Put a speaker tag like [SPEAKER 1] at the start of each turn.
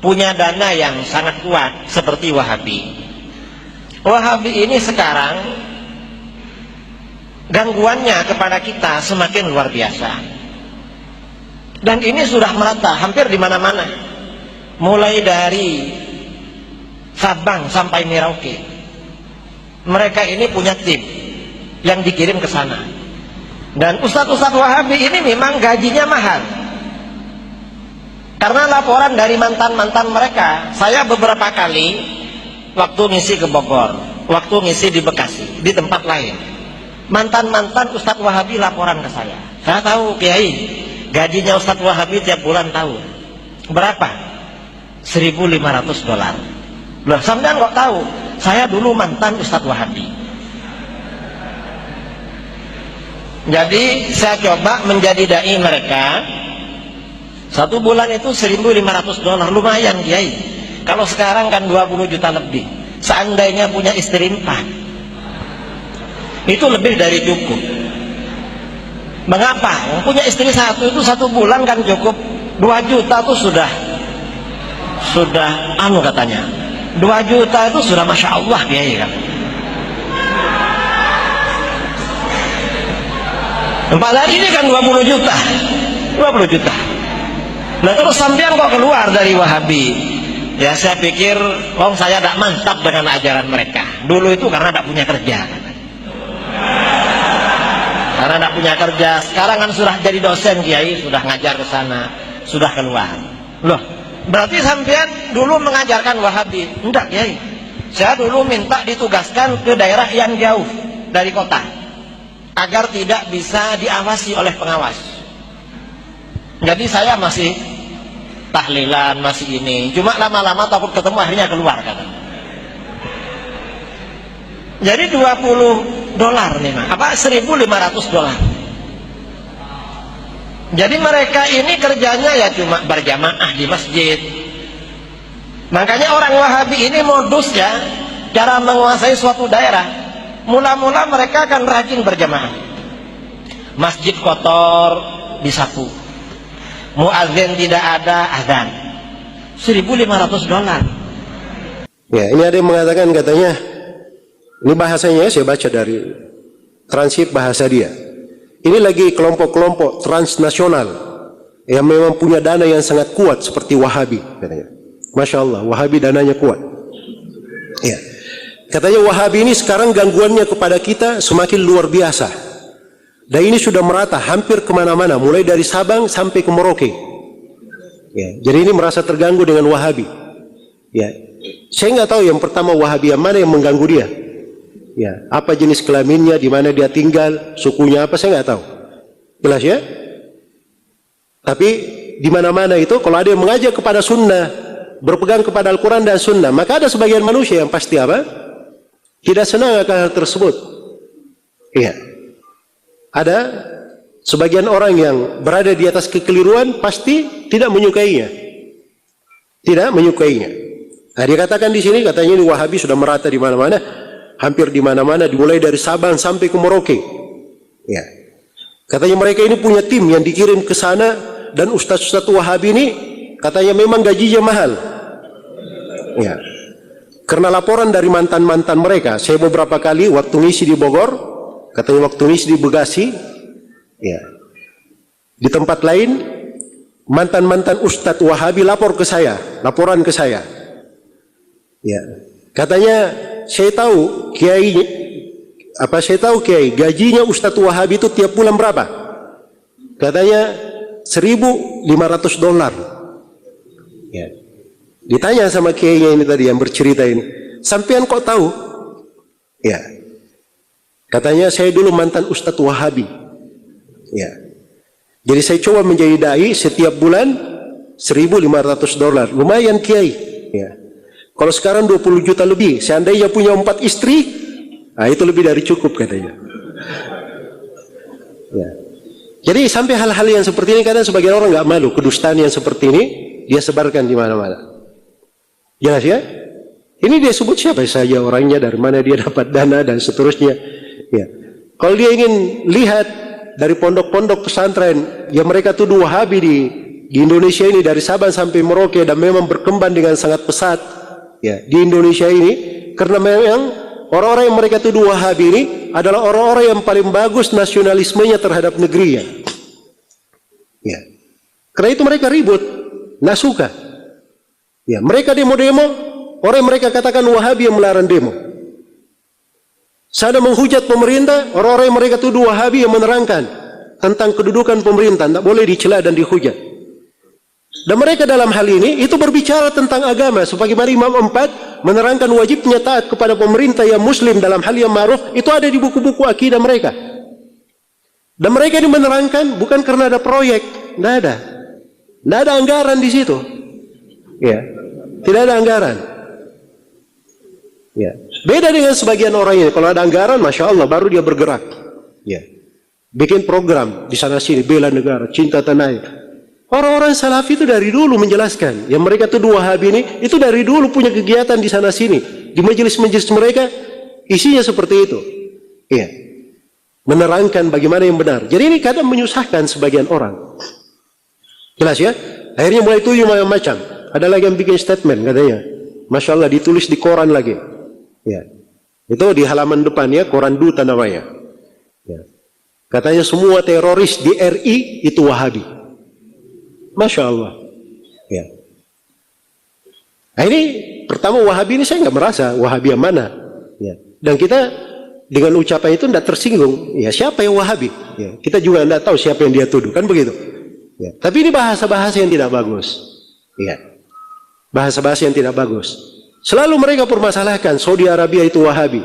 [SPEAKER 1] punya dana yang sangat kuat seperti Wahabi. Wahabi ini sekarang gangguannya kepada kita semakin luar biasa. Dan ini sudah merata hampir di mana-mana. Mulai dari Sabang sampai Merauke. Mereka ini punya tim yang dikirim ke sana. Dan ustadz-ustadz Wahabi ini memang gajinya mahal. Karena laporan dari mantan-mantan mereka, saya beberapa kali waktu ngisi ke Bogor, waktu ngisi di Bekasi, di tempat lain, mantan-mantan Ustadz Wahabi laporan ke saya. Saya tahu Kiai, gajinya Ustadz Wahabi tiap bulan tahu berapa? $1.500. Loh, sampean kok tahu? Saya dulu mantan Ustadz Wahabi. Jadi saya coba menjadi dai mereka. Satu bulan itu $1.500, lumayan Kiai. Kalau sekarang kan 20 juta lebih. Seandainya punya istri 4, itu lebih dari cukup. Mengapa? Punya istri 1 itu 1 bulan kan cukup. 2 juta itu sudah katanya. 2 juta itu sudah Masya Allah Kiai kan. Padahal ini kan 20 juta. 20 juta. Nah terus sampean kok keluar dari Wahabi? Ya saya pikir, saya tidak mantap dengan ajaran mereka. Dulu itu karena tidak punya kerja. Karena tidak punya kerja. Sekarang kan sudah jadi dosen Kiai, sudah ngajar ke sana, sudah keluar. Loh, berarti sampean dulu mengajarkan Wahabi? Enggak Kiai. Saya dulu minta ditugaskan ke daerah yang jauh dari kota, agar tidak bisa diawasi oleh pengawas. Jadi saya masih tahlilan, masih ini. Cuma lama-lama takut ketemu, akhirnya keluar kata. Jadi $20 nih, $1.500. Jadi mereka ini kerjanya ya cuma berjamaah di masjid. Makanya orang Wahabi ini modus ya, cara menguasai suatu daerah. Mula-mula mereka akan rajin berjamaah. Masjid kotor disapu. Muadzin tidak ada, azan. $1.500.
[SPEAKER 2] Ya, ini ada yang mengatakan katanya, ini bahasanya saya baca dari transkrip bahasa dia. Ini lagi kelompok-kelompok transnasional yang memang punya dana yang sangat kuat seperti Wahabi katanya. Masya Allah, Wahabi dananya kuat. Ya, katanya Wahabi ini sekarang gangguannya kepada kita semakin luar biasa. Dan ini sudah merata hampir kemana-mana, mulai dari Sabang sampai ke Merauke. Ya, jadi ini merasa terganggu dengan Wahabi. Ya, saya nggak tahu yang pertama Wahabi yang mana yang mengganggu dia. Ya, apa jenis kelaminnya, di mana dia tinggal, sukunya apa, saya nggak tahu. Jelas ya? Tapi di mana-mana itu kalau ada yang mengajak kepada sunnah, berpegang kepada Al-Quran dan sunnah, maka ada sebagian manusia yang pasti apa? Tidak senang akan hal tersebut. Iya. Ada sebagian orang yang berada di atas kekeliruan pasti tidak menyukainya. Tidak menyukainya. Nah, dia katakan di sini, katanya ini Wahabi sudah merata di mana-mana, hampir di mana-mana, dimulai dari Sabang sampai ke Merauke. Ya. Katanya mereka ini punya tim yang dikirim ke sana, dan ustaz-ustaz Wahabi ini katanya memang gajinya mahal. Ya. Karena laporan dari mantan-mantan mereka, saya beberapa kali waktu ngisi di Bogor, katanya waktu ngisi di Bekasi, ya, di tempat lain, mantan-mantan ustadz Wahabi laporan ke saya. Ya, katanya saya tahu Kiai, gajinya ustadz Wahabi itu tiap bulan berapa? Katanya $1.500. Ya. Ditanya sama Kiainya ini tadi yang bercerita ini, sampean kok tahu? Ya. Katanya saya dulu mantan ustadz Wahabi. Ya. Jadi saya coba menjadi dai setiap bulan $1.500. Lumayan Kiai. Ya. Kalau sekarang 20 juta lebih, seandainya punya 4 istri, nah itu lebih dari cukup katanya. Ya. Jadi sampai hal-hal yang seperti ini kadang sebagian orang nggak malu, kedustaan yang seperti ini dia sebarkan di mana-mana. Jelas ya? Ini dia sebut siapa saja orangnya, dari mana dia dapat dana dan seterusnya. Ya. Kalau dia ingin lihat dari pondok-pondok pesantren yang mereka tuduh Wahabi di di Indonesia ini dari Sabang sampai Merauke dan memang berkembang dengan sangat pesat ya di Indonesia ini karena memang orang-orang yang mereka tuduh Wahabi ini adalah orang-orang yang paling bagus nasionalismenya terhadap negerinya. Ya. Karena itu mereka ribut, nggak suka. Ya, mereka demo-demo, orang yang mereka katakan Wahabi yang melarang demo. Sana menghujat pemerintah, orang-orang yang mereka tuduh Wahabi yang menerangkan tentang kedudukan pemerintah, tidak boleh dicela dan dihujat. Dan mereka dalam hal ini itu berbicara tentang agama, sebagaimana Imam 4 menerangkan wajibnya taat kepada pemerintah yang Muslim dalam hal yang ma'ruf, itu ada di buku-buku akidah mereka. Dan mereka ini menerangkan bukan karena ada proyek, tidak ada. Tidak ada anggaran di situ. Ya, tidak ada anggaran. Ya, beda dengan sebagian orang ini. Kalau ada anggaran, masya Allah, baru dia bergerak. Ya, bikin program di sana sini, bela negara, cinta tanah air. Orang-orang Salafi itu dari dulu menjelaskan, yang mereka tuduh Wahabi ini, itu dari dulu punya kegiatan di sana sini, di majelis-majelis mereka, isinya seperti itu. Ya, menerangkan bagaimana yang benar. Jadi ini kadang menyusahkan sebagian orang. Jelas ya? Akhirnya mulai tujuh macam-macam. Ada lagi yang bikin statement katanya. Masya Allah ditulis di koran lagi. Ya. Itu di halaman depannya, koran Duta namanya. Ya. Katanya semua teroris di RI itu Wahabi. Masya Allah. Ya. Nah ini pertama Wahabi ini saya nggak merasa Wahabi yang mana. Ya. Dan kita dengan ucapan itu tidak tersinggung. Ya siapa yang Wahabi? Ya. Kita juga tidak tahu siapa yang dia tuduh. Kan begitu. Ya, tapi ini bahasa-bahasa yang tidak bagus. Ya. Bahasa-bahasa yang tidak bagus. Selalu mereka permasalahkan Saudi Arabia itu Wahabi.